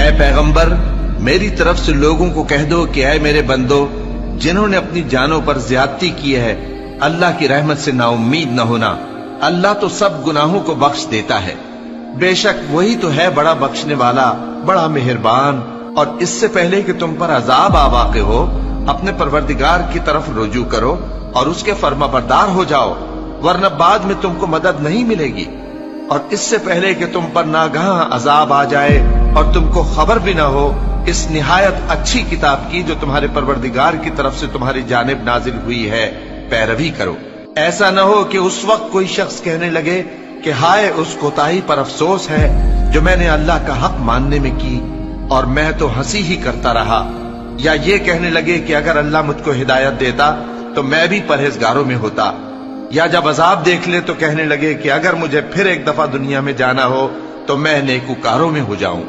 اے پیغمبر میری طرف سے لوگوں کو کہہ دو کہ اے میرے بندو جنہوں نے اپنی جانوں پر زیادتی کی ہے اللہ کی رحمت سے نا امید نہ ہونا، اللہ تو سب گناہوں کو بخش دیتا ہے، بے شک وہی تو ہے بڑا بخشنے والا بڑا مہربان۔ اور اس سے پہلے کہ تم پر عذاب آ واقع ہو اپنے پروردگار کی طرف رجوع کرو اور اس کے فرما بردار ہو جاؤ، ورنہ بعد میں تم کو مدد نہیں ملے گی۔ اور اس سے پہلے کہ تم پر ناگہاں عذاب آ جائے اور تم کو خبر بھی نہ ہو اس نہایت اچھی کتاب کی جو تمہارے پروردگار کی طرف سے تمہاری جانب نازل ہوئی ہے پیروی کرو۔ ایسا نہ ہو کہ اس وقت کوئی شخص کہنے لگے کہ ہائے اس کوتاہی پر افسوس ہے جو میں نے اللہ کا حق ماننے میں کی اور میں تو ہنسی ہی کرتا رہا، یا یہ کہنے لگے کہ اگر اللہ مجھ کو ہدایت دیتا تو میں بھی پرہیزگاروں میں ہوتا، یا جب عذاب دیکھ لے تو کہنے لگے کہ اگر مجھے پھر ایک دفعہ دنیا میں جانا ہو تو میں نیکوکاروں میں ہو جاؤں۔